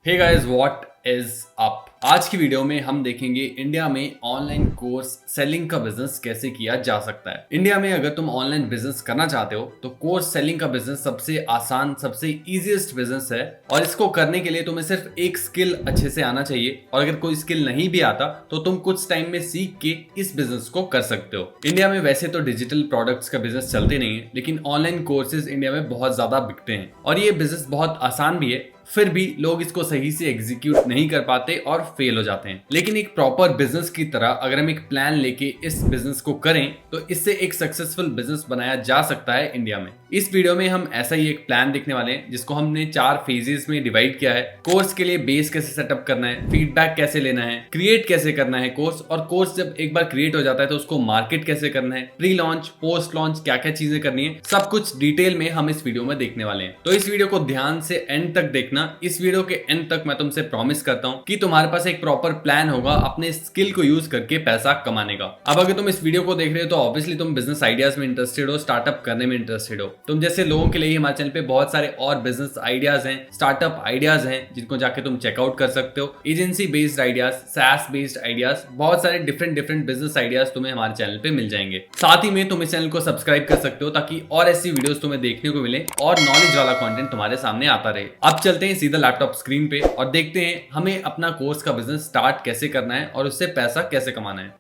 Hey guys, what is up. आज की video में हम देखेंगे इंडिया में ऑनलाइन कोर्स सेलिंग का बिजनेस कैसे किया जा सकता है। इंडिया में अगर तुम ऑनलाइन बिजनेस करना चाहते हो तो कोर्स सेलिंग का बिजनेस सबसे आसान, सबसे इजीएस्ट बिजनेस है। और इसको करने के लिए तुम्हें सिर्फ एक स्किल अच्छे से आना चाहिए, और अगर कोई स्किल नहीं भी आता तो तुम कुछ टाइम में सीख के इस बिजनेस को कर सकते हो। इंडिया में वैसे तो डिजिटल प्रोडक्ट्स का बिजनेस चलते नहीं है, लेकिन ऑनलाइन कोर्सेज इंडिया में बहुत ज्यादा बिकते हैं और ये बिजनेस बहुत आसान भी है। फिर भी लोग इसको सही से एग्जीक्यूट नहीं कर पाते और फेल हो जाते हैं। लेकिन एक प्रॉपर बिजनेस की तरह अगर हम एक प्लान लेके इस बिजनेस को करें तो इससे एक सक्सेसफुल बिजनेस बनाया जा सकता है इंडिया में। इस वीडियो में हम ऐसा ही एक प्लान देखने वाले हैं जिसको हमने 4 फेजेस में डिवाइड किया है। कोर्स के लिए बेस कैसे सेटअप करना है, फीडबैक कैसे लेना है, क्रिएट कैसे करना है कोर्स, और कोर्स जब एक बार क्रिएट हो जाता है तो उसको मार्केट कैसे करना है, प्री लॉन्च, पोस्ट लॉन्च क्या क्या चीजें करनी है, सब कुछ डिटेल में हम इस वीडियो में देखने वाले हैं। तो इस वीडियो को ध्यान से एंड तक देखना। इस वीडियो के एंड तक मैं तुमसे प्रॉमिस करता हूं कि तुम्हारे पास एक प्रॉपर प्लान होगा अपने स्किल को यूज करके पैसा कमाने का। अब अगर तुम इस वीडियो को देख रहे हो तो ऑब्वियसली तुम बिजनेस आइडियाज में इंटरेस्टेड हो, स्टार्टअप करने में इंटरेस्टेड हो। तुम जैसे लोगों के लिए हमारे चैनल पे बहुत सारे और बिजनेस आइडियाज हैं, स्टार्टअप आइडियाज हैं जिनको जाके तुम चेकआउट कर सकते हो। Agency based ideas, SaaS based ideas, बहुत सारे डिफरेंट बिजनेस आइडियाज तुम्हें हमारे चैनल पे मिल जाएंगे। साथ ही में तुम इस चैनल को सब्सक्राइब कर सकते हो ताकि और ऐसी वीडियोस तुम्हें देखने को मिले और नॉलेज वाला कंटेंट तुम्हारे सामने आता रहे। अब चलते हैं सीधा लैपटॉप स्क्रीन पे और देखते हैं हमें अपना कोर्स का बिजनेस स्टार्ट कैसे करना है और उससे पैसा कैसे कमाना है।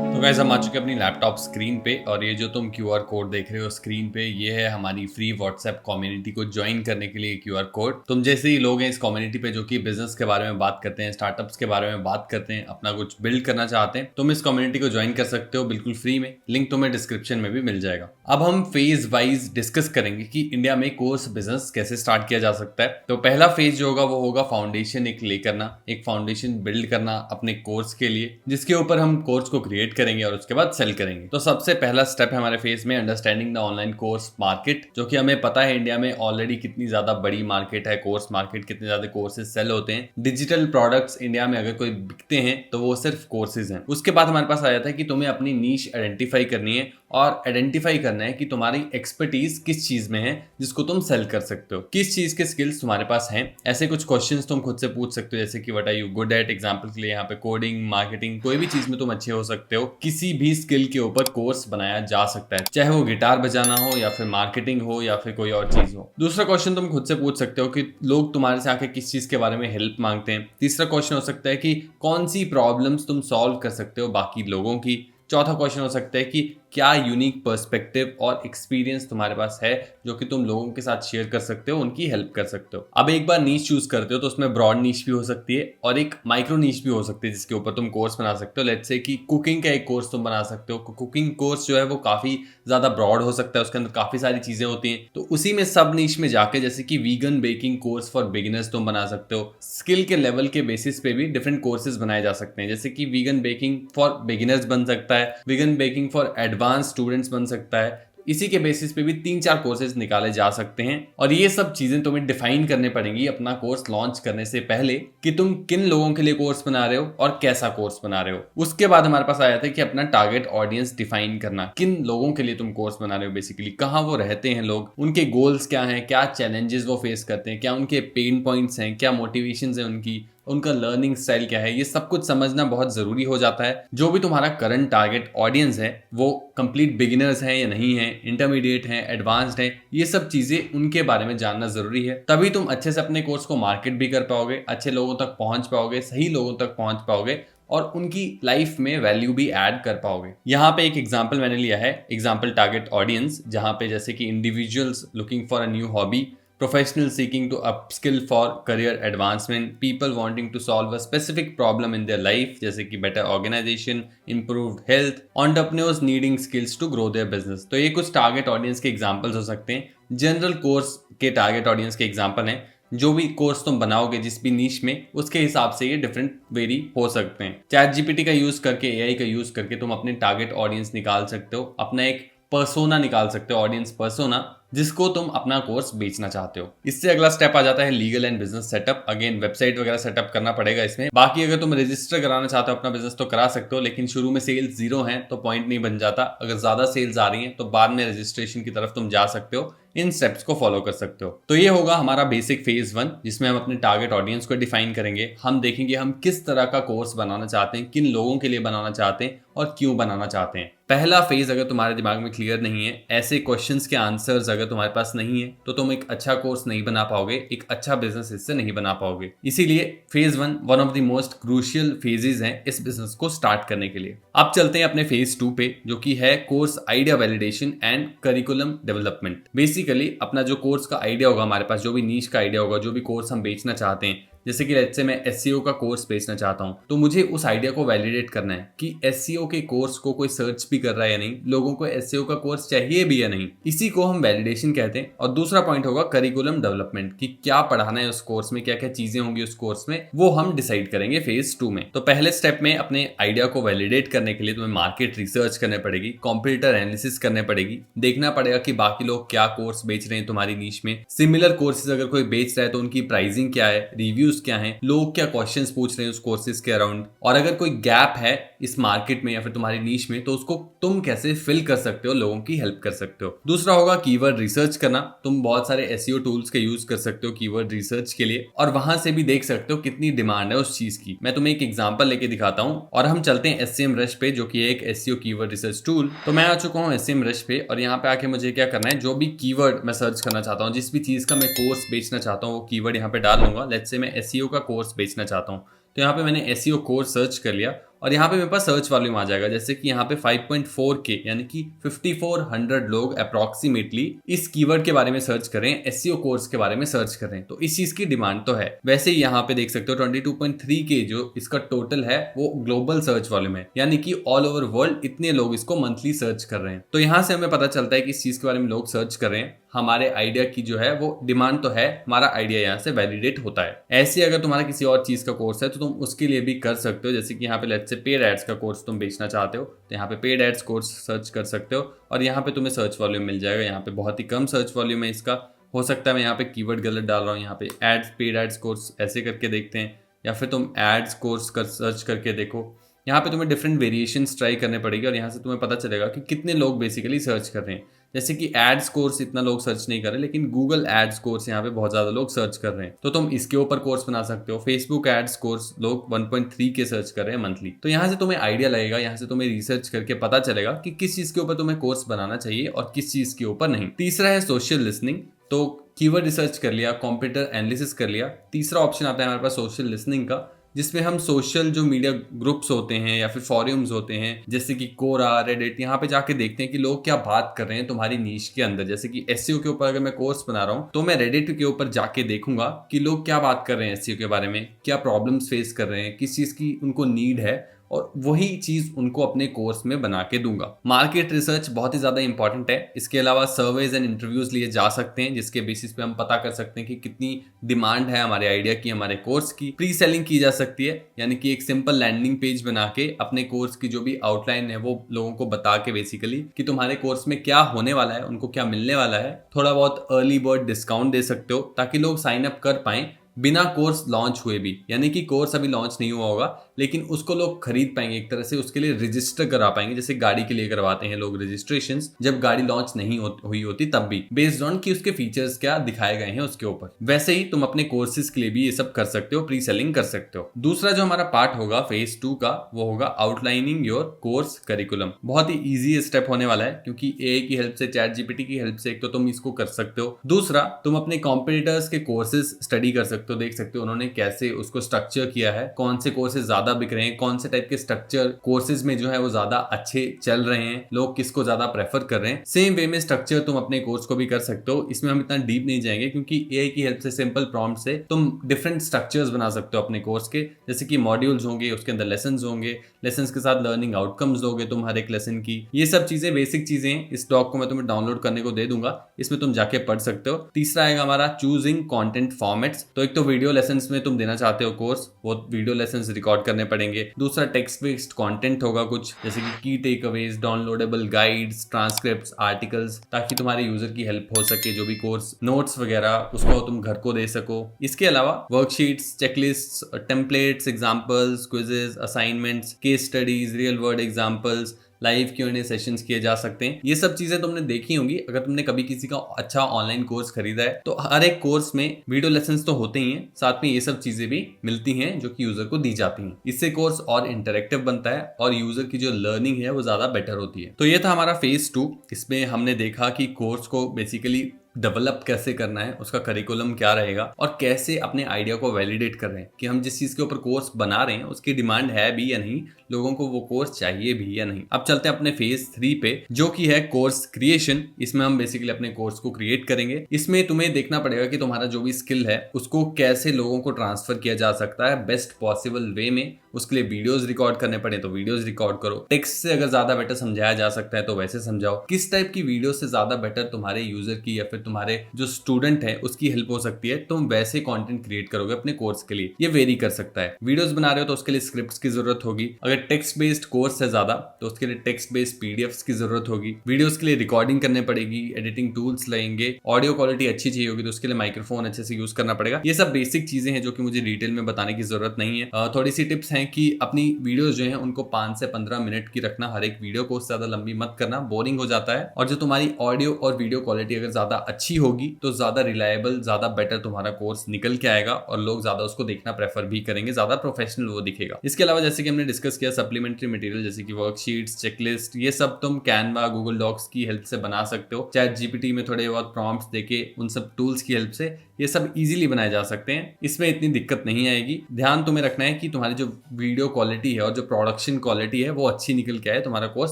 तो गाइस, हम आ चुके हैं अपनी लैपटॉप स्क्रीन पे और ये जो तुम क्यूआर कोड देख रहे हो स्क्रीन पे, ये है हमारी फ्री व्हाट्सएप कम्युनिटी को ज्वाइन करने के लिए क्यूआर कोड। तुम जैसे ही लोग हैं इस कम्युनिटी पे जो कि बिजनेस के बारे में बात करते हैं, स्टार्टअप्स के बारे में बात करते हैं, अपना कुछ बिल्ड करना चाहते हैं, तुम इस कम्युनिटी को ज्वाइन कर सकते हो बिल्कुल फ्री में। लिंक तुम्हें डिस्क्रिप्शन में भी मिल जाएगा। अब हम फेज वाइज डिस्कस करेंगे कि इंडिया में कोर्स बिजनेस कैसे स्टार्ट किया जा सकता है। तो पहला फेज जो होगा वो होगा फाउंडेशन एक ले करना, एक फाउंडेशन बिल्ड करना अपने कोर्स के लिए, जिसके ऊपर हम कोर्स को क्रिएट करेंगे और उसके बाद सेल करेंगे। तो सबसे पहला स्टेप है हमारे फेज में understanding the online course market, जो कि हमें पता है इंडिया में ऑलरेडी कितनी ज्यादा बड़ी मार्केट है कोर्स मार्केट, कितने ज्यादा कोर्सेज सेल होते हैं। डिजिटल प्रोडक्ट्स इंडिया में अगर कोई बिकते हैं तो वो सिर्फ कोर्सेज हैं। उसके बाद हमारे पास आ जाता है कि तुम्हें अपनी नीश आइडेंटिफाई करनी है और आइडेंटिफाई करना है कि तुम्हारी एक्सपर्टीज किस चीज में है जिसको तुम सेल कर सकते हो, किस चीज के स्किल्स तुम्हारे पास हैं। ऐसे कुछ क्वेश्चंस तुम खुद से पूछ सकते हो, जैसे कि what are you good at. Example के लिए यहाँ पे कोडिंग, मार्केटिंग, कोई भी चीज में तुम अच्छे हो सकते हो। किसी भी स्किल के ऊपर कोर्स बनाया जा सकता है, चाहे वो गिटार बजाना हो या फिर मार्केटिंग हो या फिर कोई और चीज हो। दूसरा क्वेश्चन तुम खुद से पूछ सकते हो कि लोग तुम्हारे से आके किस चीज के बारे में हेल्प मांगते हैं। तीसरा क्वेश्चन हो सकता है कि कौन सी प्रॉब्लम्स तुम सॉल्व कर सकते हो बाकी लोगों की। चौथा क्वेश्चन हो सकता है कि क्या यूनिक पर्सपेक्टिव और एक्सपीरियंस तुम्हारे पास है जो कि तुम लोगों के साथ शेयर कर सकते हो, उनकी हेल्प कर सकते हो। अब एक बार नीश चूज करते हो तो उसमें ब्रॉड नीश भी हो सकती है और एक माइक्रो नीश भी हो सकती है जिसके ऊपर तुम कोर्स बना सकते हो। लेट्स से कि कुकिंग का एक कोर्स तुम बना सकते हो। कुकिंग कोर्स जो है वो काफी ज्यादा ब्रॉड हो सकता है, उसके अंदर काफी सारी चीजें होती हैं। तो उसी में सब नीश में जाके जैसे कि vegan baking course for beginners तुम बना सकते हो। स्किल के लेवल के बेसिस पे भी डिफरेंट कोर्सेज बनाए जा सकते हैं, जैसे कि वीगन बेकिंग फॉर बिगिनर्स बन सकता है, vegan baking for advance students बन सकता है। इसी के बेसिस पे भी 3-4 कोर्सेज निकाले जा सकते हैं और ये सब चीजें तुम्हें डिफाइन करने पड़ेंगी अपना कोर्स लॉन्च करने से पहले कि तुम किन लोगों के लिए कोर्स बना रहे हो और कैसा कोर्स बना रहे हो। उसके बाद हमारे पास आ जाता है कि अपना टारगेट ऑडियंस डिफाइन करना, किन लोगों के लिए तुम कोर्स बना रहे हो, बेसिकली कहाँ वो रहते हैं लोग, उनके गोल्स क्या हैं, क्या चैलेंजेस वो फेस करते हैं, क्या उनके पेन पॉइंट्स हैं, क्या मोटिवेशंस हैं उनकी, उनका लर्निंग स्टाइल क्या है। ये सब कुछ समझना बहुत जरूरी हो जाता है। जो भी तुम्हारा करंट टारगेट ऑडियंस है वो कंप्लीट बिगिनर्स हैं या नहीं है, इंटरमीडिएट हैं, एडवांस्ड हैं, ये सब चीजें उनके बारे में जानना जरूरी है। तभी तुम अच्छे से अपने कोर्स को मार्केट भी कर पाओगे, अच्छे लोगों तक पहुंच पाओगे, सही लोगों तक पहुंच पाओगे और उनकी लाइफ में वैल्यू भी ऐड कर पाओगे। यहाँ पे एक एग्जांपल मैंने लिया है, एग्जांपल टारगेट ऑडियंस, जहाँ पे जैसे कि individuals looking for a new hobby, professionals seeking to upskill for career advancement, people wanting to solve a specific problem in their life जैसे कि better organization, improved health, entrepreneurs needing skills to grow their business। तो ये कुछ target audience के examples हो सकते हैं। General course के टारगेट ऑडियंस के एग्जांपल हैं। जो भी कोर्स तुम बनाओगे जिस भी नीश में, उसके हिसाब से ये डिफरेंट वेरी हो सकते हैं। चैट जीपीटी का यूज करके, एआई का यूज करके तुम अपने टारगेट ऑडियंस निकाल सकते हो, अपना एक पर्सोना निकाल सकते हो, ऑडियंस पर्सोना, जिसको तुम अपना कोर्स बेचना चाहते हो। इससे अगला स्टेप आ जाता है legal and business setup. Again website वगैरह सेटअप करना पड़ेगा इसमें। बाकी अगर तुम रजिस्टर कराना चाहते हो अपना बिजनेस तो करा सकते हो, लेकिन शुरू में सेल्स जीरो है तो पॉइंट नहीं बन जाता। अगर ज्यादा सेल्स आ रही है तो बाद में रजिस्ट्रेशन की तरफ तुम जा सकते हो, इन स्टेप्स को फॉलो कर सकते हो। तो ये होगा हमारा बेसिक फेज 1, जिसमें हम अपने टारगेट ऑडियंस को डिफाइन करेंगे। हम देखेंगे हम किस तरह का कोर्स बनाना चाहते हैं, किन लोगों के लिए बनाना चाहते हैं और क्यों बनाना चाहते हैं। पहला फेज अगर तुम्हारे दिमाग में क्लियर नहीं है, ऐसे क्वेश्चंस के आंसर्स अगर तुम्हारे पास नहीं है, तो तुम एक अच्छा कोर्स नहीं बना पाओगे, एक अच्छा बिजनेस इससे नहीं बना पाओगे। इसीलिए phase 1 one of the most crucial phases हैं इस बिजनेस को स्टार्ट करने के लिए। अब चलते हैं अपने फेज 2 पे, जो कि है course idea validation and curriculum development. Basically अपना जो कोर्स का आइडिया होगा, हमारे पास जो भी नीश का आइडिया होगा, जो भी कोर्स हम बेचना चाहते हैं, जैसे कि लेट्स से मैं एसईओ का कोर्स बेचना चाहता हूं, तो मुझे उस आइडिया को वैलिडेट करना है कि एसईओ के कोर्स को कोई सर्च भी कर रहा है या नहीं, लोगों को एसईओ का कोर्स चाहिए भी या नहीं। इसी को हम वैलिडेशन कहते हैं। और दूसरा पॉइंट होगा करिकुलम डेवलपमेंट, कि क्या पढ़ाना है उस कोर्स में, क्या क्या चीजें होंगी उस कोर्स में, वो हम डिसाइड करेंगे फेज 2 में। तो पहले स्टेप में अपने आइडिया को वैलिडेट करने के लिए तुम्हें मार्केट रिसर्च करने पड़ेगी, कॉम्पिटिटर एनालिसिस करने पड़ेगी, देखना पड़ेगा कि बाकी लोग क्या कोर्स बेच रहे हैं तुम्हारी नीश में, सिमिलर कोर्सेज अगर कोई बेच रहा है तो उनकी प्राइसिंग क्या है, रिव्यूज क्या है, लोग क्या क्वेश्चंस पूछ रहे हैं उस कोर्सेज के अराउंड, और अगर कोई गैप है इस मार्केट में या फिर तुम्हारी नीश में तो उसको तुम कैसे फिल कर सकते हो, लोगों की हेल्प कर सकते हो। दूसरा होगा कीवर्ड रिसर्च करना। तुम बहुत सारे एसईओ टूल्स के यूज कर सकते हो कीवर्ड रिसर्च के लिए, और वहां से भी देख सकते हो कितनी डिमांड है उस चीज की। मैं तुम्हें एक एग्जांपल लेके दिखाता हूं, और हम चलते हैं एससीएम रश पे, जो कि एक एसईओ कीवर्ड रिसर्च टूल। तो मैं आ चुका हूं एससीएम रश पे, और यहाँ पे आके मुझे क्या करना है, जो भी कीवर्ड मैं सर्च करना चाहता हूँ, जिस भी चीज का मैं कोर्स बेचना चाहता हूँ, वो कीवर्ड यहाँ पे डाल लूंगा। लेट्स से मैं एसईओ का कोर्स बेचना चाहता हूँ, तो यहाँ पे मैंने एसईओ कोर्स सर्च कर लिया, और यहाँ पे मेरे पास सर्च वॉल्यूम आ जाएगा। जैसे कि यहाँ पे 5.4K यानी कि 5400 लोग अप्रोक्सीमेटली इस कीवर्ड के बारे में सर्च कर रहे हैं, एसईओ कोर्स के बारे में सर्च कर रहे हैं, तो इस चीज की डिमांड तो है। वैसे ही यहाँ पे देख सकते हो 22.3K जो इसका टोटल है वो ग्लोबल सर्च वॉल्यूम है, यानी कि ऑल ओवर वर्ल्ड इतने लोग इसको मंथली सर्च कर रहे हैं। तो यहाँ से हमें पता चलता है कि इस चीज के बारे में लोग सर्च कर रहे हैं, हमारे आइडिया की जो है वो डिमांड तो है, हमारा आइडिया यहाँ से वैलिडेट होता है। ऐसे अगर तुम्हारा किसी और चीज का कोर्स है तो तुम उसके लिए भी कर सकते हो। जैसे कि यहाँ पे लेट्स से पेड एड्स का कोर्स तुम बेचना चाहते हो, तो यहाँ पे पेड एड्स कोर्स सर्च कर सकते हो, और यहाँ पे तुम्हें सर्च वॉल्यूम मिल जाएगा। यहाँ पे बहुत ही कम सर्च वॉल्यूम है इसका। हो सकता है मैं यहाँ पे कीवर्ड गलत डाल रहा हूँ, यहाँ पे एड्स पेड एड्स कोर्स ऐसे करके देखते हैं, या फिर तुम एड्स कोर्स कर सर्च करके देखो। यहाँ पे तुम्हें डिफरेंट वेरिएशंस ट्राई करने पड़ेगी, और यहाँ से तुम्हें पता चलेगा कि कितने लोग बेसिकली सर्च कर रहे हैं। जैसे कि एड्स कोर्स इतना लोग सर्च नहीं कर रहे, लेकिन गूगल एड्स कोर्स यहाँ पे बहुत ज्यादा लोग सर्च कर रहे हैं, तो तुम इसके ऊपर कोर्स बना सकते हो। फेसबुक एड्स कोर्स लोग 1.3 के सर्च कर रहे हैं मंथली, तो यहाँ से तुम्हें आइडिया लगेगा, यहाँ से तुम्हें रिसर्च करके पता चलेगा कि किस चीज के ऊपर तुम्हें कोर्स बनाना चाहिए और किस चीज के ऊपर नहीं। तीसरा है सोशल लिसनिंग। तो कीवर्ड रिसर्च कर लिया, कंप्यूटर एनालिसिस कर लिया। तीसरा ऑप्शन आता है हमारे पास सोशल लिसनिंग का, जिसमें हम सोशल जो मीडिया ग्रुप्स होते हैं या फिर फॉरम्स होते हैं, जैसे कि कोरा, रेडिट, यहाँ पे जाके देखते हैं कि लोग क्या बात कर रहे हैं तुम्हारी नीश के अंदर। जैसे कि एसईओ के ऊपर अगर मैं कोर्स बना रहा हूँ तो मैं रेडिट के ऊपर जाके देखूंगा कि लोग क्या बात कर रहे हैं एसईओ के बारे में, क्या प्रॉब्लम्स फेस कर रहे हैं, किस चीज की उनको नीड है, और वही चीज उनको अपने कोर्स में बना के दूंगा। मार्केट रिसर्च बहुत ही ज्यादा इंपॉर्टेंट है। इसके अलावा सर्वेज एंड इंटरव्यूज लिए जा सकते हैं, जिसके बेसिस पे हम पता कर सकते हैं कि कितनी डिमांड है हमारे आइडिया की, हमारे कोर्स की। प्री सेलिंग की जा सकती है, यानी कि एक सिंपल लैंडिंग पेज बना के अपने कोर्स की जो भी आउटलाइन है वो लोगों को बता के बेसिकली कि तुम्हारे कोर्स में क्या होने वाला है, उनको क्या मिलने वाला है। थोड़ा बहुत अर्ली बर्ड डिस्काउंट दे सकते हो ताकि लोग साइन अप कर पाए बिना कोर्स लॉन्च हुए भी, यानी कि कोर्स अभी लॉन्च नहीं हुआ होगा लेकिन उसको लोग खरीद पाएंगे, एक तरह से उसके लिए रजिस्टर करा पाएंगे, जैसे गाड़ी के लिए करवाते हैं लोग रजिस्ट्रेशन जब गाड़ी लॉन्च नहीं हुई होती तब भी, बेस्ड ऑन कि उसके फीचर्स क्या दिखाए गए हैं उसके ऊपर। वैसे ही तुम अपने कोर्सेज के लिए भी ये सब कर सकते हो, प्री सेलिंग कर सकते हो। दूसरा जो हमारा पार्ट होगा फेज 2 का, वो होगा आउटलाइनिंग योर कोर्स करिकुलम। बहुत ही ईजी स्टेप होने वाला है, क्योंकि एआई की हेल्प से, चैट जीपीटी की हेल्प से एक तो तुम इसको कर सकते हो, दूसरा तुम अपने कॉम्पिटिटर्स के कोर्सेज स्टडी कर सकते हो, देख सकते हो उन्होंने कैसे उसको स्ट्रक्चर किया है, कौन से कोर्सेज ज्यादा बिक रहे हैं, कौन से टाइप के स्ट्रक्चर कोर्सेज में जो है वो ज्यादा अच्छे चल रहे हैं, लोग किसको ज्यादा प्रेफर कर रहे हैं। सेम वे में स्ट्रक्चर तुम अपने कोर्स को भी कर सकते हो। इसमें हम इतना डीप नहीं जाएंगे, क्योंकि एआई की हेल्प से, सिंपल प्रॉम्प्ट से तुम डिफरेंट स्ट्रक्चर्स बना सकते हो अपने कोर्स के, जैसे कि मॉड्यूल्स होंगे, उसके अंदर लेसन्स होंगे, लेसन्स के साथ लर्निंग आउटकम्स दोगे तुम हर एक लेसन की। ये सब चीजें बेसिक चीजें हैं। इस डॉक को मैं तुम्हें डाउनलोड करने को दे दूंगा, इसमें तुम जाके पढ़ सकते हो। तीसरा आएगा हमारा चूजिंग कंटेंट फॉर्मेट्स। तो एक तो वीडियो लेसन्स में तुम देना चाहते हो कोर्स, वो वीडियो लेसन्स रिकॉर्ड करने पड़ेंगे। दूसरा टेक्स्ट बेस्ड कंटेंट होगा कुछ, जैसे कि की takeaways, downloadable guides, transcripts, articles, ताकि तुम्हारे यूजर की हेल्प हो सके। जो भी कोर्स नोट्स वगैरह उसको तुम घर को दे सको। इसके अलावा worksheets, checklists, templates, examples, quizzes, assignments, case studies, real world examples, live Q&A sessions किए जा सकते हैं। ये सब चीजें तुमने देखी होंगी अगर तुमने कभी किसी का अच्छा ऑनलाइन कोर्स खरीदा है। तो हर एक कोर्स में वीडियो लेसन्स तो होते ही हैं, साथ में ये सब चीजें भी मिलती हैं जो कि यूजर को दी जाती हैं। इससे कोर्स और इंटरेक्टिव बनता है और यूजर की जो लर्निंग है वो ज्यादा बेटर होती है। तो ये था हमारा फेज 2। इसमें हमने देखा कि कोर्स को बेसिकली डेवलप कैसे करना है, उसका करिकुलम क्या रहेगा और कैसे अपने आइडिया को वैलिडेट कर रहे हैं कि हम जिस चीज के ऊपर कोर्स बना रहे हैं उसकी डिमांड है भी या नहीं, लोगों को वो कोर्स चाहिए भी या नहीं। अब चलते हैं अपने फेज 3 पे, जो कि है कोर्स क्रिएशन। इसमें हम बेसिकली अपने कोर्स को क्रिएट करेंगे। इसमें तुम्हें देखना पड़ेगा कि तुम्हारा जो भी स्किल है उसको कैसे लोगों को ट्रांसफर किया जा सकता है बेस्ट पॉसिबल वे में। उसके लिए वीडियोस रिकॉर्ड करने पड़े तो वीडियोस रिकॉर्ड करो। टेक्स्ट से अगर ज्यादा बेटर समझाया जा सकता है तो वैसे समझाओ। किस टाइप की वीडियो से ज्यादा बेटर तुम्हारे यूजर की या फिर तुम्हारे जो स्टूडेंट है उसकी हेल्प हो सकती है, तुम वैसे कंटेंट क्रिएट करोगे अपने कोर्स के लिए। ये वेरी कर सकता है। वीडियोस बना रहे हो तो उसके लिए स्क्रिप्ट्स की जरूरत होगी। अगर टेक्स्ट बेस्ड कोर्स है ज्यादा तो उसके लिए टेक्स्ट बेस्ड पीडीएफ्स की जरूरत होगी। वीडियोस के लिए रिकॉर्डिंग करने पड़ेगी, एडिटिंग टूल्स लगेंगे, ऑडियो क्वालिटी अच्छी चाहिए होगी तो उसके लिए माइक्रोफोन अच्छे से यूज करना पड़ेगा। ये सब बेसिक चीजें हैं जो कि मुझे डिटेल में बताने की जरूरत नहीं है। थोड़ी सी टिप्स हैं कि अपनी वीडियोस जो है उनको 5 से 15 मिनट की रखना। हर एक वीडियो को उससे ज्यादा लंबी मत करना, बोरिंग हो जाता है। और जो तुम्हारी ऑडियो और वीडियो क्वालिटी अगर ज्यादा अच्छी होगी तो ज्यादा रिलायबल, ज्यादा बेटर तुम्हारा कोर्स निकल के आएगा और लोग ज्यादा उसको देखना प्रेफर भी करेंगे, ज्यादा प्रोफेशनल वो दिखेगा। इसके अलावा जैसे कि हमने डिस्कस किया सप्लीमेंट्री मटेरियल जैसे कि वर्कशीट्स, चेकलिस्ट, ये सब तुम कैनवा, गूगल डॉक्स की हेल्प से बना सकते हो। चैट जीपीटी में थोड़े बहुत प्रॉम्प्ट्स देके उन सब टूल्स की हेल्प से ये सब इजीली बनाए जा सकते हैं। इसमें इतनी दिक्कत नहीं आएगी। ध्यान तुम्हें रखना है कि तुम्हारी जो वीडियो क्वालिटी है और जो प्रोडक्शन क्वालिटी है वो अच्छी निकल के आए, तुम्हारा कोर्स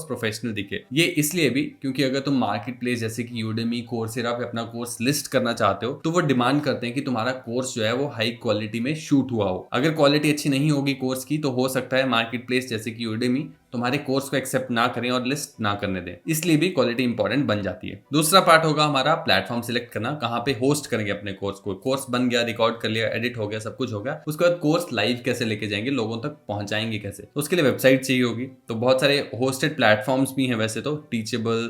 प्रोफेशनल दिखे। ये इसलिए भी क्योंकि अगर तुम मार्केट प्लेस जैसे कि यूडेमी, कोर्सेरा पे अपना कोर्स लिस्ट करना चाहते हो तो वो डिमांड करते हैं कि तुम्हारा कोर्स जो है वो हाई क्वालिटी में शूट हुआ हो। अगर क्वालिटी अच्छी नहीं होगी कोर्स की तो हो सकता है मार्केट प्लेस जैसे कि यूडेमी तुम्हारे कोर्स को एक्सेप्ट ना करें और लिस्ट ना करने दें। इसलिए भी क्वालिटी इंपॉर्टेंट बन जाती है। दूसरा पार्ट होगा हमारा प्लेटफॉर्म सिलेक्ट करना, कहाँ पे होस्ट करेंगे अपने कोर्स को। कोर्स बन गया, रिकॉर्ड कर लिया, एडिट हो गया, सब कुछ हो गया, उसके बाद कोर्स लाइव कैसे लेके जाएंगे, लोगों तक पहुंचाएंगे कैसे, तो उसके लिए वेबसाइट चाहिए होगी। तो बहुत सारे होस्टेड प्लेटफॉर्म्स भी हैं वैसे तो, टीचेबल,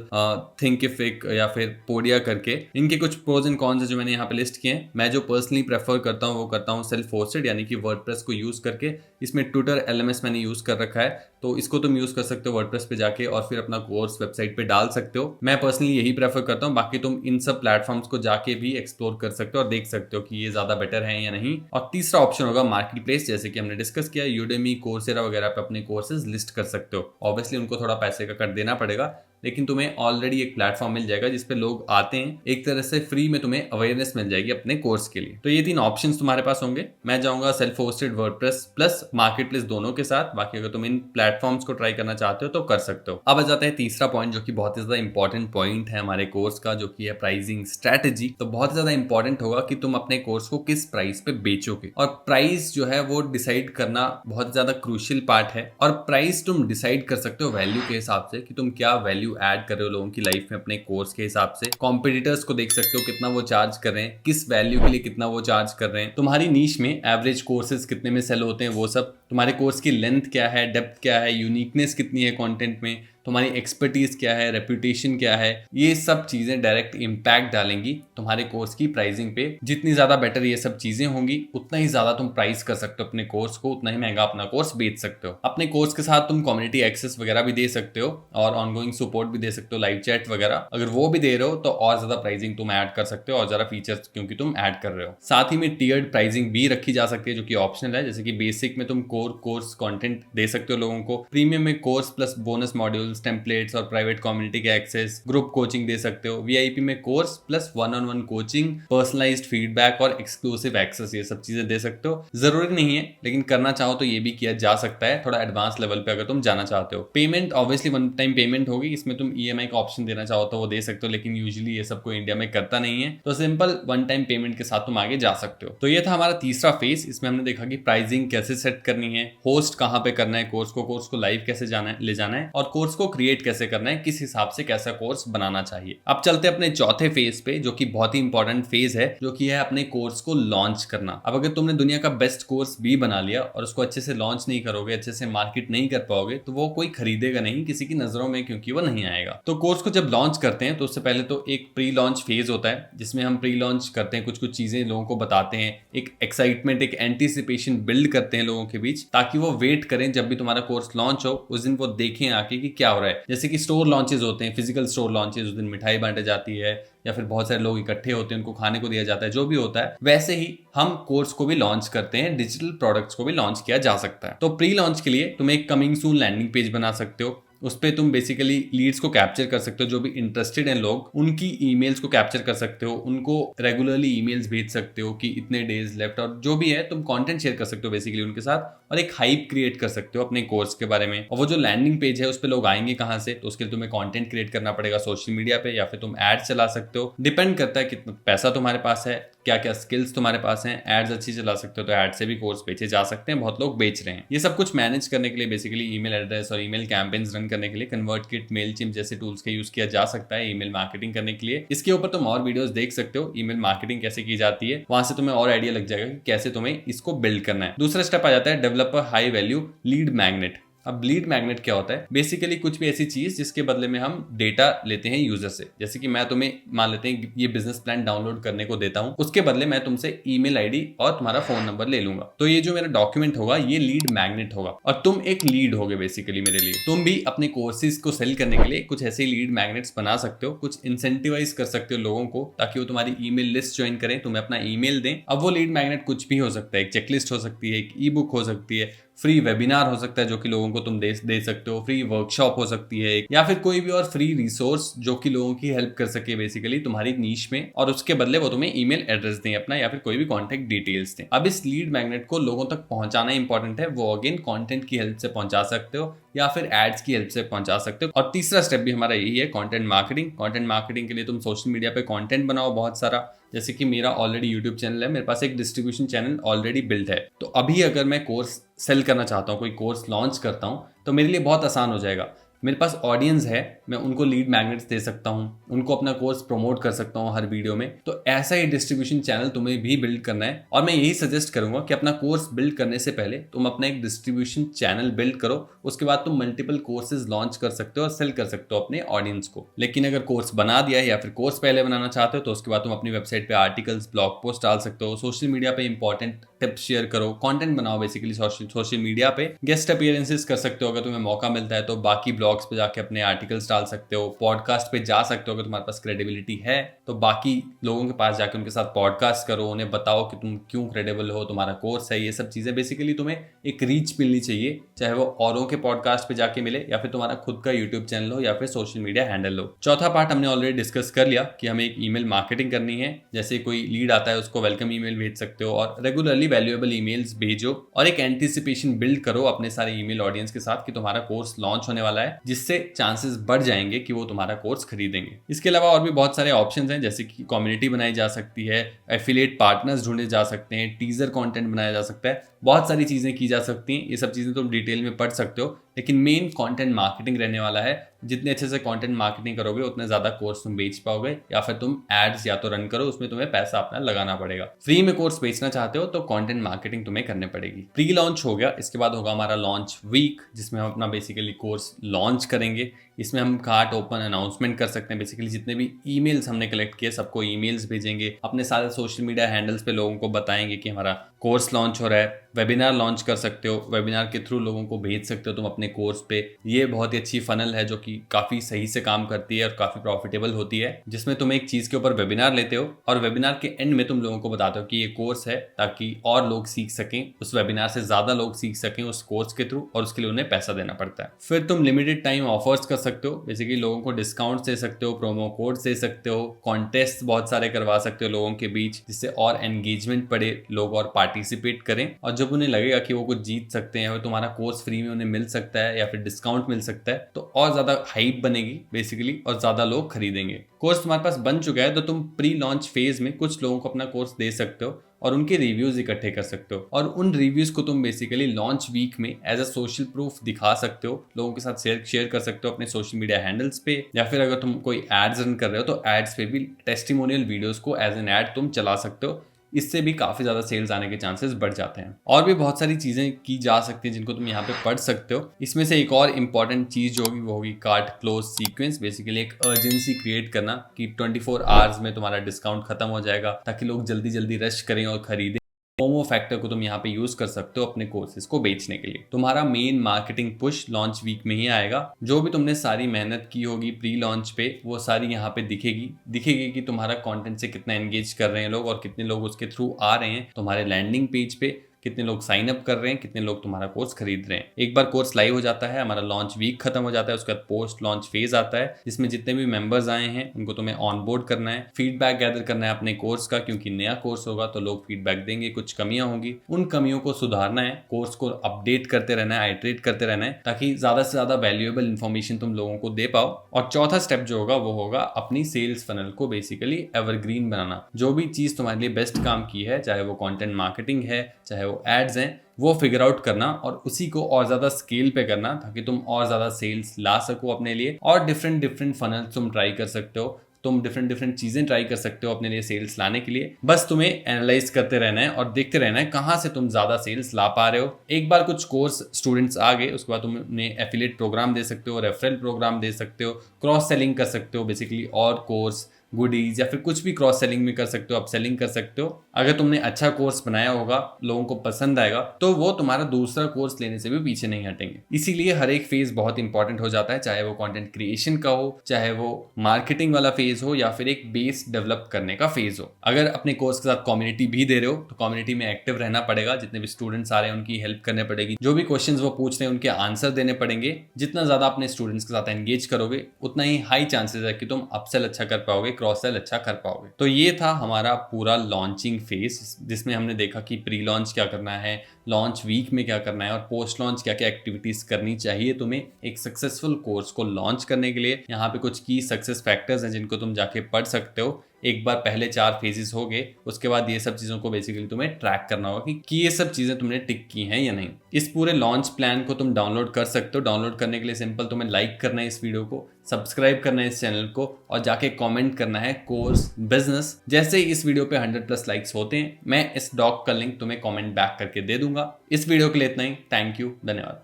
थिंकिफिक या फिर पोडिया करके। इनके कुछ प्रोज एंड कॉन्स है जो मैंने यहाँ पे लिस्ट किए हैं। मैं जो पर्सनली प्रेफर करता हूँ वो करता हूँ सेल्फ होस्टेड, यानी कि वर्डप्रेस को यूज करके। इसमें ट्विटर LMS मैंने यूज कर रखा है, तो इसको तुम यूज कर सकते हो वर्डप्रेस पे जाके और फिर अपना कोर्स वेबसाइट पे डाल सकते हो। मैं पर्सनली यही प्रेफर करता हूँ। बाकी तुम इन सब प्लेटफॉर्म्स को जाके भी एक्सप्लोर कर सकते हो और देख सकते हो कि ये ज्यादा बेटर है या नहीं। और तीसरा ऑप्शन होगा मार्केट प्लेस, जैसे कि हमने डिस्कस किया, यूडेमी, कोर्सेरा वगैरह पे अपने कोर्सेज लिस्ट कर सकते हो। ऑब्वियसली उनको थोड़ा पैसे का कट देना पड़ेगा, लेकिन तुम्हें ऑलरेडी एक प्लेटफॉर्म मिल जाएगा जिसपे लोग आते हैं, एक तरह से फ्री में तुम्हें अवेयरनेस मिल जाएगी अपने कोर्स के लिए। तो ये 3 ऑप्शंस तुम्हारे पास होंगे। मैं जाऊंगा self hosted WordPress plus market place दोनों के साथ। बाकी अगर तुम इन प्लेटफॉर्म्स को ट्राई करना चाहते हो तो कर सकते हो। अब आ जाता है तीसरा पॉइंट जो कि बहुत ही ज्यादा इंपॉर्टेंट पॉइंट है हमारे कोर्स का, जो कि है प्राइसिंग स्ट्रेटेजी। तो बहुत ज्यादा इंपॉर्टेंट होगा कि तुम अपने कोर्स को किस प्राइस पे बेचोगे, और प्राइस जो है वो डिसाइड करना बहुत ज्यादा क्रूशियल पार्ट है। और प्राइस तुम डिसाइड कर सकते हो वैल्यू के हिसाब से कि तुम क्या वैल्यू ऐड कर रहे हो लोगों की लाइफ में अपने कोर्स के हिसाब से। कॉम्पिटिटर्स को देख सकते हो कितना वो चार्ज कर रहे हैं, किस वैल्यू के लिए कितना वो चार्ज कर रहे हैं, तुम्हारी नीश में एवरेज कोर्सेज कितने में सेल होते हैं वो सब, तुम्हारे कोर्स की लेंथ क्या है, डेप्थ क्या है, यूनिकनेस कितनी है कंटेंट में, तुम्हारी एक्सपर्टीज क्या है, रेपुटेशन क्या है, ये सब चीजें डायरेक्ट इंपैक्ट डालेंगी तुम्हारे कोर्स की प्राइसिंग पे। जितनी ज्यादा बेटर ये सब चीजें होंगी उतना ही ज्यादा तुम प्राइस कर सकते हो अपने कोर्स को, उतना ही महंगा अपना कोर्स बेच सकते हो। अपने कोर्स के साथ तुम कम्युनिटी एक्सेस वगैरह भी दे सकते हो और ऑनगोइंग सपोर्ट भी दे सकते हो, लाइव चैट वगैरह। अगर वो भी दे रहे हो तो और ज्यादा प्राइसिंग तुम ऐड कर सकते हो और ज्यादा फीचर्स क्योंकि तुम ऐड कर रहे हो। साथ ही में टियर्ड प्राइसिंग भी रखी जा सकती है जो कि ऑप्शनल है। जैसे कि बेसिक में तुम कोर्स कंटेंट दे सकते हो लोगों को, प्रीमियम में course plus bonus modules, templates और प्राइवेट कम्युनिटी के एक्सेस, ग्रुप कोचिंग दे सकते हो। VIP में course plus 1-on-1 coaching, personalised feedback और एक्सक्लूसिव एक्सेस, ये सब चीजें दे सकते हो। जरूरी नहीं है लेकिन करना चाहो तो ये भी किया जा सकता है थोड़ा एडवांस लेवल पे अगर तुम जाना चाहते हो। पेमेंट ऑब्वियसली 1 टाइम पेमेंट होगी। इसमें तुम EMI का ऑप्शन देना चाहो तो वो दे सकते हो, लेकिन यूजुअली ये सब कोई इंडिया में करता नहीं है, तो सिंपल 1 टाइम पेमेंट के साथ तुम आगे जा सकते हो। तो ये था हमारा तीसरा फेज। इसमें हमने देखा कि प्राइसिंग कैसे सेट करनी है, होस्ट कहाँ पे करना है कोर्स को लाइव कैसे ले जाना है और कोर्स को उसको क्रिएट कैसे करना है, किस हिसाब से कैसा कोर्स बनाना चाहिए। अब चलते हैं अपने चौथे फेज पे, जो कि बहुत ही इंपॉर्टेंट फेज है, जो कि है अपने कोर्स को लॉन्च करना। अब अगर तुमने दुनिया का बेस्ट कोर्स भी बना लिया और उसको अच्छे से लॉन्च नहीं करोगे, अच्छे से मार्केट नहीं कर पाओगे, तो वो कोई खरीदेगा नहीं किसी की नजरों में, क्योंकि वो नहीं आएगा। तो कोर्स को जब लॉन्च करते हैं तो उससे पहले तो एक प्री लॉन्च फेज होता है, जिसमें हम प्री लॉन्च करते हैं, कुछ कुछ चीजें लोगों को बताते हैं, एक एक्साइटमेंट, एक एंटीसिपेशन बिल्ड करते हैं लोगों के बीच, ताकि वो वेट करें जब भी तुम्हारा कोर्स लॉन्च हो, उस दिन वो देखें आके कि क्या हो रहा है। जैसे कि स्टोर लॉन्चेस होते हैं, फिजिकल स्टोर लॉन्चेस, उस दिन मिठाई बांटे जाती है या फिर बहुत सारे लोग इकट्ठे होते हैं, उनको खाने को दिया जाता है, जो भी होता है। वैसे ही हम कोर्स को भी लॉन्च करते हैं, डिजिटल प्रोडक्ट्स को भी लॉन्च किया जा सकता है। तो प्री लॉन्च के लिए तुम एक कमिंग सून लैंडिंग पेज बना सकते हो। उस पे तुम बेसिकली लीड्स को कैप्चर कर सकते हो, जो भी इंटरेस्टेड हैं लोग, उनकी ईमेल्स को कैप्चर कर सकते हो, उनको रेगुलरली ईमेल्स भेज सकते हो कि इतने डेज लेफ्ट, और जो भी है तुम कंटेंट शेयर कर सकते हो बेसिकली उनके साथ, और एक हाइप क्रिएट कर सकते हो अपने कोर्स के बारे में। और वो जो लैंडिंग पेज है उस पे लोग आएंगे कहाँ से, तो उसके लिए तुम्हें कंटेंट क्रिएट करना पड़ेगा सोशल मीडिया पे, या फिर तुम एड्स चला सकते हो। डिपेंड करता है कितना पैसा तुम्हारे पास है, क्या क्या स्किल्स तुम्हारे पास हैं। एड्स अच्छी चला सकते हो तो एड से भी कोर्स बेचे जा सकते हैं, बहुत लोग बेच रहे हैं। ये सब कुछ मैनेज करने के लिए बेसिकली ईमेल एड्रेस और ईमेल कैंपेन्स रन करने के लिए कन्वर्टकिट, मेलचिम्प जैसे टूल्स का यूज किया जा सकता है ईमेल मार्केटिंग करने के लिए। इसके ऊपर तुम और वीडियोस देख सकते हो, ईमेल मार्केटिंग कैसे की जाती है, वहां से तुम्हें और आइडिया लग जाएगा कि कैसे तुम्हें इसको बिल्ड करना है। दूसरा स्टेप आ जाता है develop a high value lead magnet. अब लीड मैग्नेट क्या होता है? बेसिकली कुछ भी ऐसी चीज जिसके बदले में हम डेटा लेते हैं यूजर से। जैसे कि मैं तुम्हें मान लेते हैं ये बिजनेस प्लान डाउनलोड करने को देता हूं, उसके बदले मैं तुमसे ईमेल आईडी और तुम्हारा फोन नंबर ले लूंगा। तो ये जो मेरा डॉक्यूमेंट होगा ये लीड मैग्नेट होगा, और तुम एक लीड होगे बेसिकली मेरे लिए। तुम भी अपने कोर्सेज को सेल करने के लिए कुछ ऐसे लीड मैग्नेट्स बना सकते हो, कुछ इंसेंटिवाइज कर सकते हो लोगों को, ताकि वो तुम्हारी ईमेल लिस्ट ज्वाइन करें, तुम्हें अपना ईमेल दें। अब वो लीड मैग्नेट कुछ भी हो सकता है, एक चेकलिस्ट हो सकती है, एक ई बुक हो सकती है, फ्री वेबिनार हो सकता है जो कि लोगों को तुम दे सकते हो, फ्री वर्कशॉप हो सकती है, या फिर कोई भी और फ्री रिसोर्स जो कि लोगों की हेल्प कर सके बेसिकली तुम्हारी नीश में, और उसके बदले वो तुम्हें ईमेल एड्रेस दें अपना, या फिर कोई भी कॉन्टेक्ट डिटेल्स दें। अब इस लीड मैग्नेट को लोगों तक पहुंचाना इंपॉर्टेंट है। वो अगेन कॉन्टेंट की हेल्प से पहुंचा सकते हो या फिर एड्स की हेल्प से पहुंचा सकते हो। और तीसरा स्टेप भी हमारा यही है, कंटेंट मार्केटिंग। कंटेंट मार्केटिंग के लिए तुम सोशल मीडिया पे कंटेंट बनाओ बहुत सारा। जैसे कि मेरा ऑलरेडी यूट्यूब चैनल है, मेरे पास एक डिस्ट्रीब्यूशन चैनल ऑलरेडी बिल्ट है। तो अभी अगर मैं कोर्स सेल करना चाहता हूँ, कोई कोर्स लॉन्च करता हूँ, तो मेरे लिए बहुत आसान हो जाएगा। मेरे पास ऑडियंस है, मैं उनको लीड मैग्नेट्स दे सकता हूँ, उनको अपना कोर्स प्रमोट कर सकता हूँ हर वीडियो में। तो ऐसा ही डिस्ट्रीब्यूशन चैनल तुम्हें भी बिल्ड करना है, और मैं यही सजेस्ट करूंगा कि अपना कोर्स बिल्ड करने से पहले तुम अपना एक डिस्ट्रीब्यूशन चैनल बिल्ड करो। उसके बाद तुम मल्टीपल कोर्सेज लॉन्च कर सकते हो और सेल कर सकते हो अपने ऑडियंस को। लेकिन अगर कोर्स बना दिया है या फिर कोर्स पहले बनाना चाहते हो, तो उसके बाद तुम अपनी वेबसाइट पे आर्टिकल्स, ब्लॉग पोस्ट डाल सकते हो, सोशल मीडिया पे इंपॉर्टेंट टिप्स शेयर करो, कंटेंट बनाओ बेसिकली सोशल मीडिया पे, गेस्ट अपीयरेंसेस कर सकते हो अगर तुम्हें मौका मिलता है तो, बाकी ब्लॉग्स पे जाके अपने आर्टिकल्स डाल सकते हो, पॉडकास्ट पे जा सकते हो अगर तुम्हारे पास क्रेडिबिलिटी है तो बाकी लोगों के पास जाके उनके साथ पॉडकास्ट करो, उन्हें बताओ कि तुम क्यों क्रेडिबल हो, तुम्हारा कोर्स है। ये सब चीजें बेसिकली तुम्हें एक रीच मिलनी चाहिए, चाहे वो औरों के पॉडकास्ट पे जाके मिले या फिर तुम्हारा खुद का यूट्यूब चैनल हो या फिर सोशल मीडिया हैंडल हो। चौथा पार्ट हमने ऑलरेडी डिस्कस कर लिया कि हमें एक ईमेल मार्केटिंग करनी है। जैसे कोई लीड आता है उसको वेलकम ईमेल भेज सकते हो, और रेगुलरली वैल्यूएबल ईमेल्स भेजो, और एक एंटीसिपेशन बिल्ड करो अपने सारे ईमेल ऑडियंस के साथ कि तुम्हारा कोर्स लॉन्च होने वाला है, जिससे चांसेस बढ़ जाएंगे कि वो तुम्हारा कोर्स खरीदेंगे। इसके अलावा और भी बहुत सारे ऑप्शंस हैं, जैसे कि कम्युनिटी बनाई जा सकती है, एफिलिएट पार्टनर्स ढूंढे जा सकते हैं, टीजर कंटेंट बनाया जा सकता है, बहुत सारी चीजें की जा सकती हैं। ये सब चीजें तुम डिटेल में पढ़ सकते हो, लेकिन मेन कंटेंट मार्केटिंग रहने वाला है। जितने अच्छे से कंटेंट मार्केटिंग करोगे उतने ज्यादा कोर्स तुम बेच पाओगे, या फिर तुम एड्स या तो रन करो, उसमें तुम्हें पैसा अपना लगाना पड़ेगा। फ्री में कोर्स बेचना चाहते हो तो कंटेंट मार्केटिंग तुम्हें करनी पड़ेगी। प्री लॉन्च हो गया, इसके बाद होगा हमारा लॉन्च वीक, जिसमें हम अपना बेसिकली कोर्स लॉन्च करेंगे। इसमें हम कार्ट ओपन अनाउंसमेंट कर सकते हैं, बेसिकली जितने भी ईमेल्स हमने कलेक्ट किए सबको ईमेल्स भेजेंगे, अपने सारे सोशल मीडिया हैंडल्स पे लोगों को बताएंगे कि हमारा कोर्स लॉन्च हो रहा है। वेबिनार लॉन्च कर सकते हो, वेबिनार के थ्रू लोगों को भेज सकते हो तुम अपने कोर्स पे। ये बहुत ही अच्छी फनल है जो कि काफी सही से काम करती है और काफी प्रॉफिटेबल होती है, जिसमें तुम एक चीज के ऊपर वेबिनार लेते हो और वेबिनार के एंड में तुम लोगों को बताते हो कि ये कोर्स है, ताकि और लोग सीख सकें, उस वेबिनार से ज्यादा लोग सीख सकें उस कोर्स के थ्रू, और उसके लिए उन्हें पैसा देना पड़ता है। फिर तुम लिमिटेड टाइम ऑफर्स कर सकते हो, बेसिकली लोगों को डिस्काउंट दे सकते हो, प्रोमो कोड दे सकते हो, कॉन्टेस्ट बहुत सारे करवा सकते हो लोगों के बीच, जिससे और एंगेजमेंट बढ़े, लोग और पार्टिसिपेट करें, और जब उन्हें लगेगा कि वो कुछ जीत सकते हैं और तुम्हारा कोर्स फ्री में उन्हें मिल सकता है या फिर डिस्काउंट मिल सकता है, तो और ज्यादा हाइप बनेगी बेसिकली, और ज्यादा लोग खरीदेंगे। कोर्स तुम्हारे पास बन चुका है तो तुम प्री लॉन्च फेज में कुछ लोगों को अपना कोर्स दे सकते हो, और उनके रिव्यूज इकट्ठे कर सकते हो, और उन रिव्यूज को तुम बेसिकली लॉन्च वीक में एज अ सोशल प्रूफ दिखा सकते हो, लोगों के साथ शेयर कर सकते हो अपने सोशल मीडिया हैंडल्स पे, या फिर अगर तुम कोई एड्स रन कर रहे हो तो एड्स पे भी टेस्टिमोनियल वीडियोस को एज एन एड तुम चला सकते हो। इससे भी काफी ज्यादा सेल्स आने के चांसेस बढ़ जाते हैं। और भी बहुत सारी चीजें की जा सकती हैं जिनको तुम यहाँ पे पढ़ सकते हो। इसमें से एक और इंपॉर्टेंट चीज जो होगी वो होगी कार्ट क्लोज सीक्वेंस, बेसिकली एक अर्जेंसी क्रिएट करना कि 24 आवर्स में तुम्हारा डिस्काउंट खत्म हो जाएगा, ताकि लोग जल्दी जल्दी रश करें और खरीदें। फोमो फैक्टर को तुम यहाँ पे यूज कर सकते हो अपने कोर्सेज को बेचने के लिए। तुम्हारा main marketing push launch week में ही आएगा। जो भी तुमने सारी मेहनत की होगी प्री लॉन्च पे वो सारी यहाँ पे दिखेगी कि तुम्हारा कंटेंट से कितना एंगेज कर रहे हैं लोग और कितने लोग उसके थ्रू आ रहे हैं तुम्हारे लैंडिंग पेज पे, कितने लोग साइन अप कर रहे हैं, कितने लोग तुम्हारा कोर्स खरीद रहे हैं। एक बार कोर्स लाइव हो जाता है, हमारा लॉन्च वीक खत्म हो जाता है, उसके बाद पोस्ट लॉन्च फेज आता है जिसमें जितने भी मेंबर्स आए हैं उनको तुम्हें ऑनबोर्ड करना है, फीडबैक गैदर करना है अपने कोर्स का, क्योंकि नया कोर्स होगा तो लोग फीडबैक देंगे, कुछ कमियां होंगी, उन कमियों को सुधारना है, कोर्स को अपडेट करते रहना है, आइटरेट करते रहना है, ताकि ज्यादा से ज्यादा वैल्यूएबल इन्फॉर्मेशन तुम लोगों को दे पाओ। और चौथा स्टेप जो होगा वो होगा अपनी सेल्स फनल को बेसिकली एवरग्रीन बनाना। जो भी चीज तुम्हारे लिए बेस्ट काम की है, चाहे वो कंटेंट मार्केटिंग है, चाहे वो एड्स हैं, वो फिगर आउट करना और उसी को और ज्यादा स्केल पे करना, ताकि तुम और ज्यादा सेल्स ला सको अपने लिए। और डिफरेंट फनल तुम ट्राई कर सकते हो, तुम डिफरेंट चीजें ट्राई कर सकते हो अपने लिए सेल्स लाने के लिए। बस तुम्हें एनालाइज करते रहना है और देखते रहना है कहाँ से तुम ज्यादा सेल्स ला पा रहे हो। एक बार कुछ कोर्स स्टूडेंट्स आ गए, उसके बाद तुम उन्हें एफिलिएट प्रोग्राम दे सकते हो, रेफरल प्रोग्राम दे सकते हो, क्रॉस सेलिंग कर सकते हो बेसिकली, और कोर्स गुडीज या फिर कुछ भी क्रॉस सेलिंग में कर सकते हो, अप सेलिंग कर सकते हो। अगर तुमने अच्छा कोर्स बनाया होगा, लोगों को पसंद आएगा, तो वो तुम्हारा दूसरा कोर्स लेने से भी पीछे नहीं हटेंगे। इसीलिए हर एक फेज बहुत इंपॉर्टेंट हो जाता है, चाहे वो कंटेंट क्रिएशन का हो, चाहे वो मार्केटिंग वाला फेज हो, या फिर एक बेस डेवलप करने का फेज हो। अगर अपने कोर्स के साथ कम्युनिटी भी दे रहे हो तो कम्युनिटी में एक्टिव रहना पड़ेगा, जितने भी स्टूडेंट्स आ रहे हैं उनकी हेल्प करनी पड़ेगी, जो भी क्वेश्चंस वो पूछ रहे हैं उनके आंसर देने पड़ेंगे। जितना ज्यादा अपने स्टूडेंट्स के साथ एंगेज करोगे उतना ही हाई चांसेस है कि तुम अपसेल अच्छा कर पाओगे, क्रॉस सेल अच्छा कर पाओगे। तो ये था हमारा पूरा लॉन्चिंग फेज, जिसमें हमने देखा कि प्री लॉन्च क्या करना है, लॉन्च वीक में क्या करना है, और पोस्ट लॉन्च क्या क्या एक्टिविटीज करनी चाहिए तुम्हें एक सक्सेसफुल कोर्स को लॉन्च करने के लिए। यहाँ पे कुछ की सक्सेस फैक्टर्स हैं जिनको तुम जाके पढ़ सकते हो। एक बार पहले 4 फेजेस हो गए, उसके बाद ये सब चीजों को बेसिकली तुम्हें ट्रैक करना होगा कि ये सब चीजें तुमने टिक की हैं या नहीं। इस पूरे लॉन्च प्लान को तुम डाउनलोड कर सकते हो। डाउनलोड करने के लिए सिंपल तुम्हें लाइक करना है इस वीडियो को, सब्सक्राइब करना है इस चैनल को, और जाके कमेंट करना है कोर्स बिजनेस। जैसे ही इस वीडियो पे 100+ लाइक्स होते हैं, मैं इस डॉक का लिंक तुम्हें कमेंट बैक करके दे दूंगा। इस वीडियो के लिए इतना ही। थैंक यू, धन्यवाद।